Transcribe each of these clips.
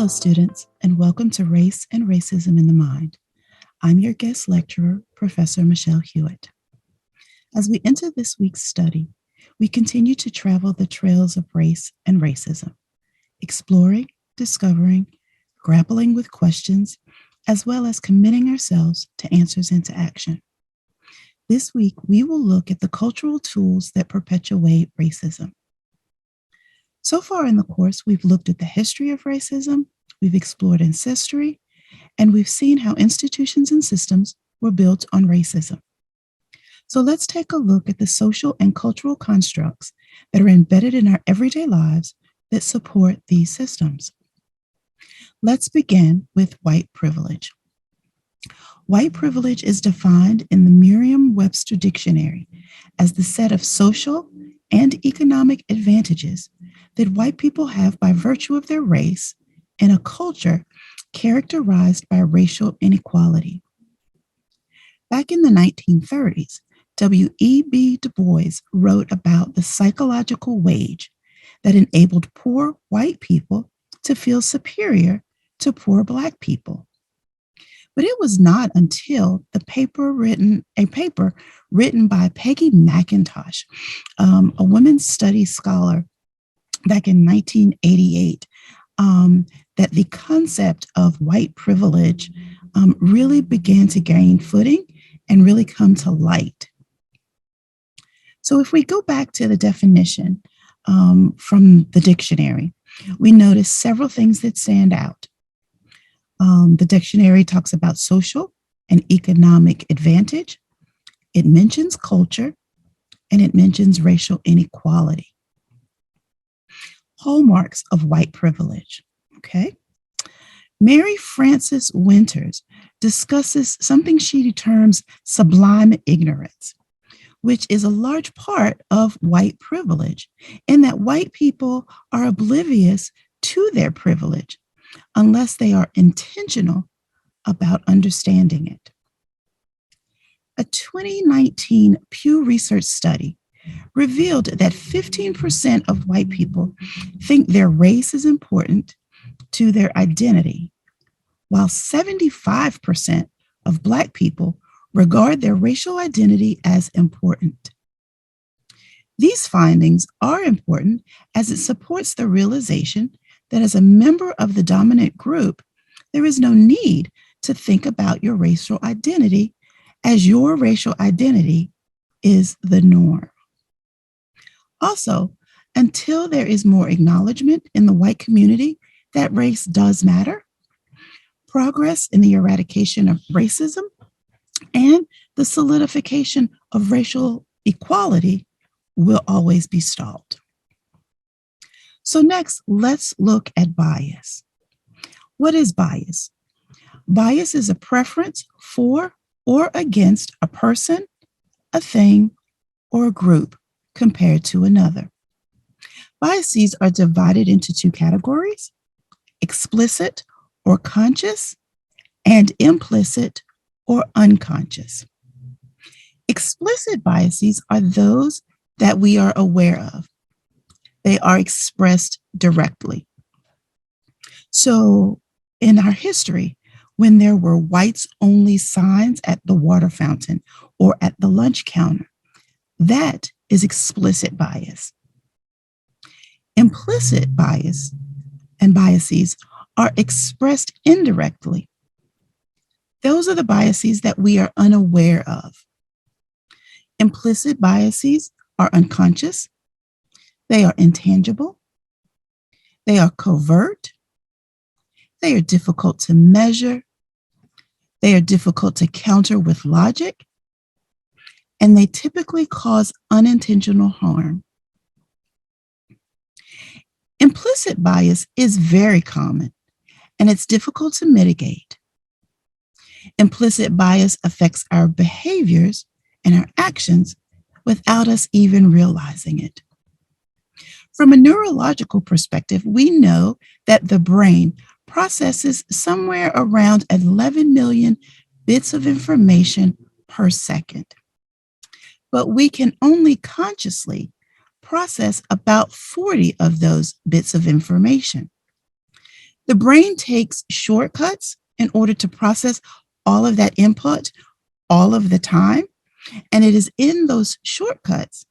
Hello, students, and welcome to Race and Racism in the Mind. I'm your guest lecturer, Professor Michele Hewitt. As we enter this week's study, we continue to travel the trails of race and racism, exploring, discovering, grappling with questions, as well as committing ourselves to answers and to action. This week, we will look at the cultural tools that perpetuate racism. So far in the course, we've looked at the history of racism, we've explored ancestry, and we've seen how institutions and systems were built on racism. So let's take a look at the social and cultural constructs that are embedded in our everyday lives that support these systems. Let's begin with white privilege. White privilege is defined in the Merriam-Webster Dictionary as the set of social and economic advantages that white people have by virtue of their race in a culture characterized by racial inequality. Back in the 1930s, W.E.B. Du Bois wrote about the psychological wage that enabled poor white people to feel superior to poor Black people. But it was not until a paper written by Peggy McIntosh, a women's studies scholar, back in 1988, that the concept of white privilege really began to gain footing and really come to light. So if we go back to the definition from the dictionary, we notice several things that stand out. The dictionary talks about social and economic advantage. It mentions culture, and it mentions racial inequality. Hallmarks of white privilege, okay? Mary Frances Winters discusses something she terms sublime ignorance, which is a large part of white privilege, in that white people are oblivious to their privilege unless they are intentional about understanding it. A 2019 Pew Research study revealed that 15% of white people think their race is important to their identity, while 75% of Black people regard their racial identity as important. These findings are important as it supports the realization that as a member of the dominant group, there is no need to think about your racial identity, as your racial identity is the norm. Also, until there is more acknowledgement in the white community that race does matter, progress in the eradication of racism and the solidification of racial equality will always be stalled. So next, let's look at bias. What is bias? Bias is a preference for or against a person, a thing, or a group compared to another. Biases are divided into two categories: explicit or conscious, and implicit or unconscious. Explicit biases are those that we are aware of. They are expressed directly. So in our history, when there were whites-only signs at the water fountain or at the lunch counter, that is explicit bias. Implicit bias and biases are expressed indirectly. Those are the biases that we are unaware of. Implicit biases are unconscious, they are intangible, they are covert, they are difficult to measure, they are difficult to counter with logic, and they typically cause unintentional harm. Implicit bias is very common, and it's difficult to mitigate. Implicit bias affects our behaviors and our actions without us even realizing it. From a neurological perspective, we know that the brain processes somewhere around 11 million bits of information per second. But we can only consciously process about 40 of those bits of information. The brain takes shortcuts in order to process all of that input all of the time. And it is in those shortcuts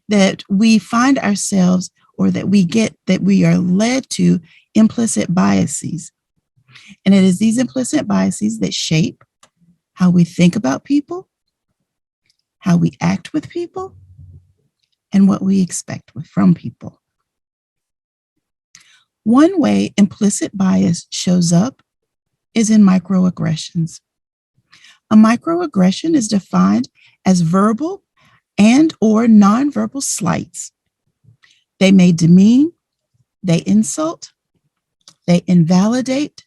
that we find ourselves, or that we are led to implicit biases. And it is these implicit biases that shape how we think about people, how we act with people, and what we expect from people. One way implicit bias shows up is in microaggressions. A microaggression is defined as verbal and or nonverbal slights. They may demean, they insult, they invalidate,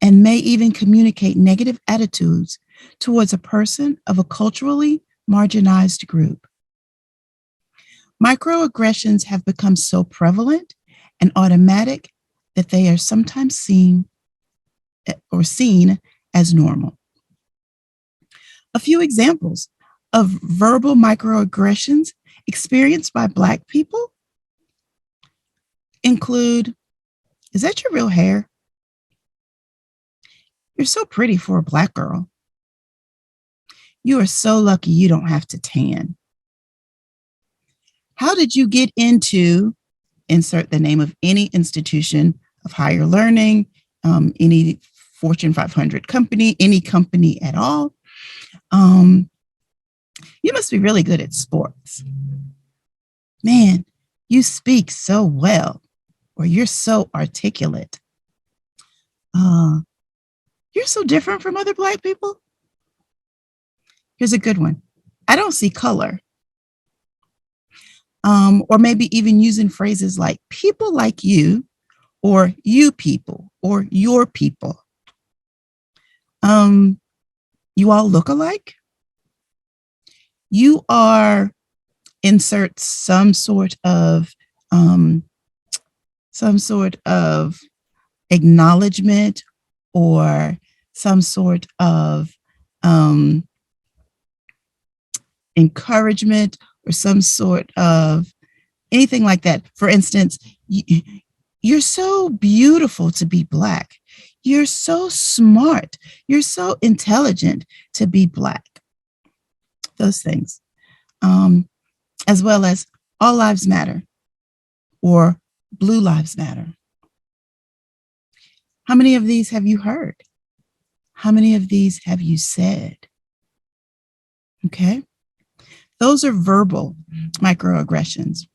and may even communicate negative attitudes towards a person of a culturally marginalized group. Microaggressions have become so prevalent and automatic that they are sometimes seen as normal. A few examples of verbal microaggressions experienced by Black people include, "Is that your real hair? You're so pretty for a Black girl. You are so lucky you don't have to tan. How did you get into," insert the name of any institution of higher learning, any Fortune 500 company, any company at all. "You must be really good at sports. Man, you speak so well," or "You're so articulate. You're so different from other Black people." Here's a good one. "I don't see color." Or maybe even using phrases like "people like you," or "you people," or "your people." "You all look alike." "You are," insert some sort of acknowledgement, or some sort of encouragement, or some sort of anything like that. For instance, "You're so beautiful to be Black. You're so smart. You're so intelligent to be Black." Those things. As well as "all lives matter," or "blue lives matter." How many of these have you heard? How many of these have you said? Okay. Those are verbal microaggressions.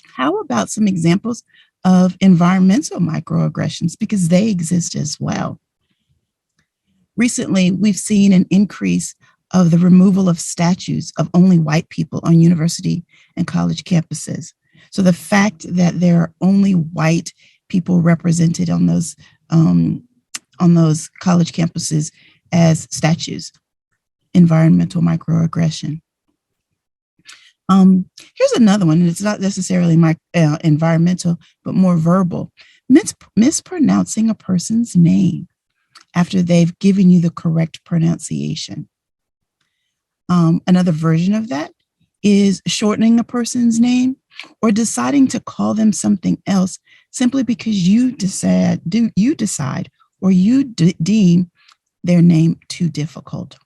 How about some examples of environmental microaggressions? Because they exist as well. Recently, we've seen an increase of the removal of statues of only white people on university and college campuses. So the fact that there are only white people represented on those college campuses as statues, environmental microaggression. Here's another one, and it's not necessarily environmental, but more verbal. Mispronouncing a person's name after they've given you the correct pronunciation. Another version of that is shortening a person's name, or deciding to call them something else simply because you decide, or you deem their name too difficult.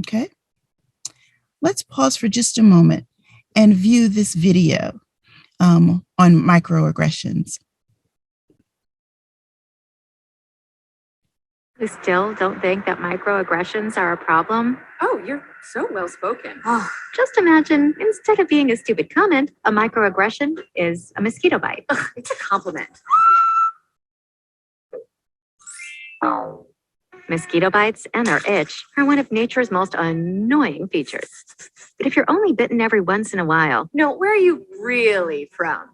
Okay? Let's pause for just a moment and view this video on microaggressions. We still don't think that microaggressions are a problem? Oh, you're so well spoken. Oh, just imagine, instead of being a stupid comment, a microaggression is a mosquito bite. Ugh, it's a compliment. Mosquito bites and their itch are one of nature's most annoying features. But if you're only bitten every once in a while... No, where are you really from?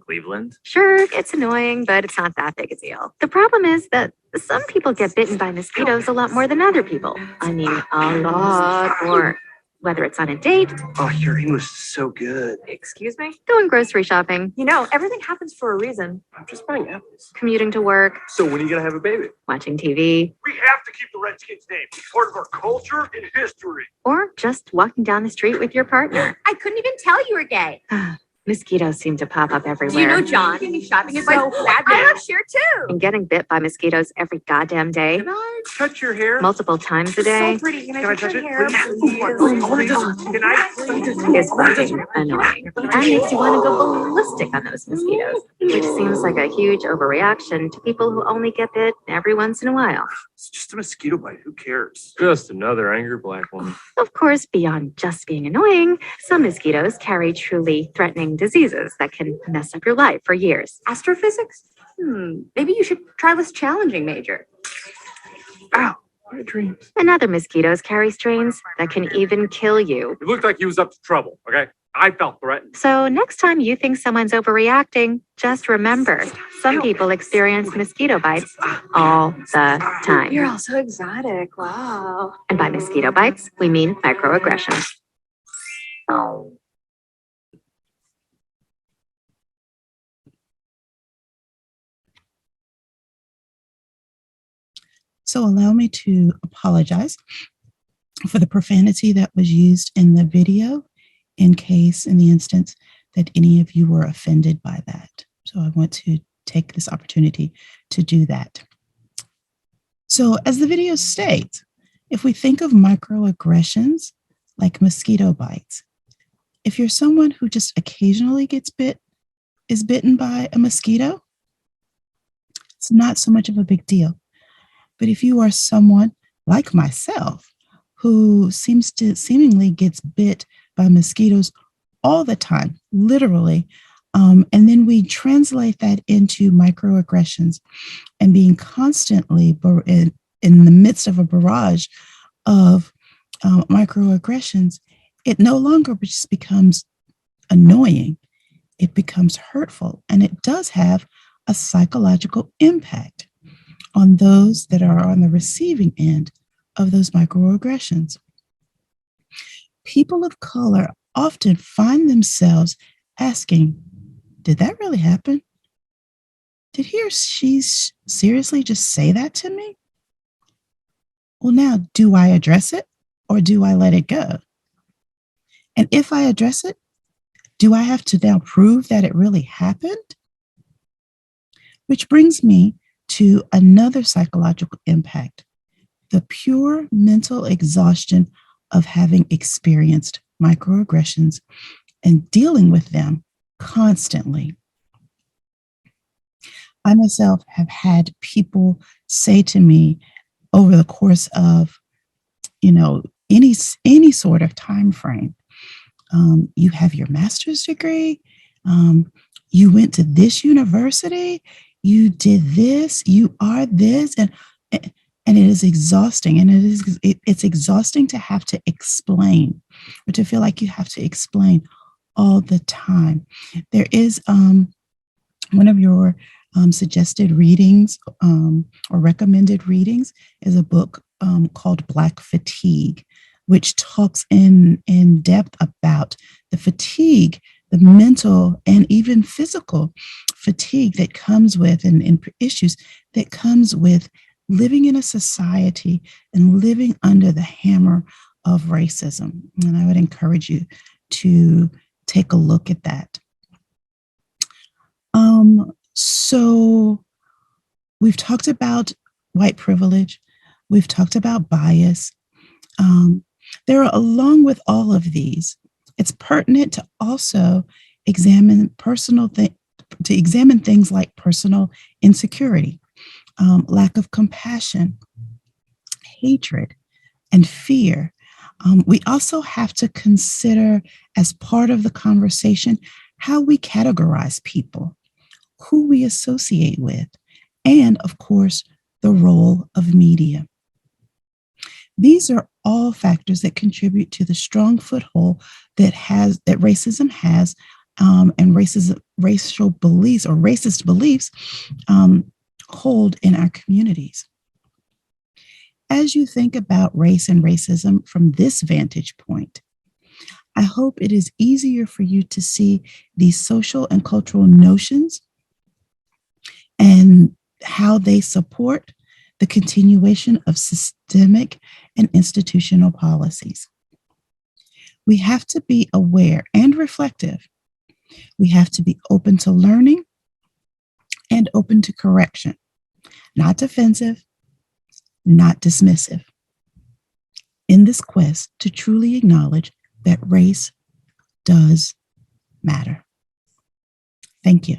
Cleveland. Sure, it's annoying, but it's not that big a deal. The problem is that some people get bitten by mosquitoes a lot more than other people. I mean, a lot more. Whether it's on a date... Oh, your English is so good. Excuse me? Going grocery shopping. You know, everything happens for a reason. I'm just buying apples. Commuting to work. So when are you going to have a baby? Watching TV. We have to keep the Redskins name. It's part of our culture and history. Or just walking down the street with your partner. I couldn't even tell you were gay. Mosquitoes seem to pop up Do you everywhere. know John? Shopping is so bad. I love sheer too. And getting bit by mosquitoes every goddamn day, Can I touch your hair? multiple times a day, So pretty. Can Can I touch it, please? Can I please? is fucking annoying. And makes you want to go ballistic on those mosquitoes, which seems like a huge overreaction to people who only get bit every once in a while. It's just a mosquito bite. Who cares? Just another angry black woman. Of course, beyond just being annoying, some mosquitoes carry truly threatening diseases that can mess up your life for years. Astrophysics? Maybe you should try less challenging, Major. Ow, my dreams. And other mosquitoes carry strains that can even kill you. It looked like he was up to trouble, okay? I felt threatened. So next time you think someone's overreacting, just remember, some people experience mosquito bites all the time. You're all so exotic. Wow. And by mosquito bites, we mean microaggressions. So allow me to apologize for the profanity that was used in the video in the instance that any of you were offended by that. So I want to take this opportunity to do that. So as the video states, if we think of microaggressions like mosquito bites, if you're someone who just occasionally is bitten by a mosquito, it's not so much of a big deal. But if you are someone like myself who seemingly gets bit by mosquitoes all the time, literally, and then we translate that into microaggressions and being constantly in the midst of a barrage of microaggressions, it no longer just becomes annoying. It becomes hurtful, and it does have a psychological impact on those that are on the receiving end of those microaggressions. People of color often find themselves asking, did that really happen? Did he or she seriously just say that to me? Well, now, do I address it or do I let it go? And if I address it, do I have to now prove that it really happened? Which brings me to another psychological impact, the pure mental exhaustion of having experienced microaggressions and dealing with them constantly. I myself have had people say to me over the course of, any sort of time frame, you have your master's degree, you went to this university, you did this, you are this, and it is exhausting. And it's exhausting to have to explain, or to feel like you have to explain all the time. There is one of your suggested readings or recommended readings is a book called Black Fatigue, which talks in depth about the fatigue, the mental and even physical fatigue that comes with and issues that comes with living in a society and living under the hammer of racism. And I would encourage you to take a look at that. So we've talked about white privilege. We've talked about bias. Along with all of these, it's pertinent to also examine things like personal insecurity, lack of compassion, hatred, and fear. We also have to consider, as part of the conversation, how we categorize people, who we associate with, and of course, the role of media. These are all factors that contribute to the strong foothold that racism has, and racial beliefs or racist beliefs hold in our communities. As you think about race and racism from this vantage point, I hope it is easier for you to see these social and cultural notions and how they support the continuation of systemic and institutional policies. We have to be aware and reflective We have to be open to learning and open to correction, not defensive, not dismissive, in this quest to truly acknowledge that race does matter. Thank you.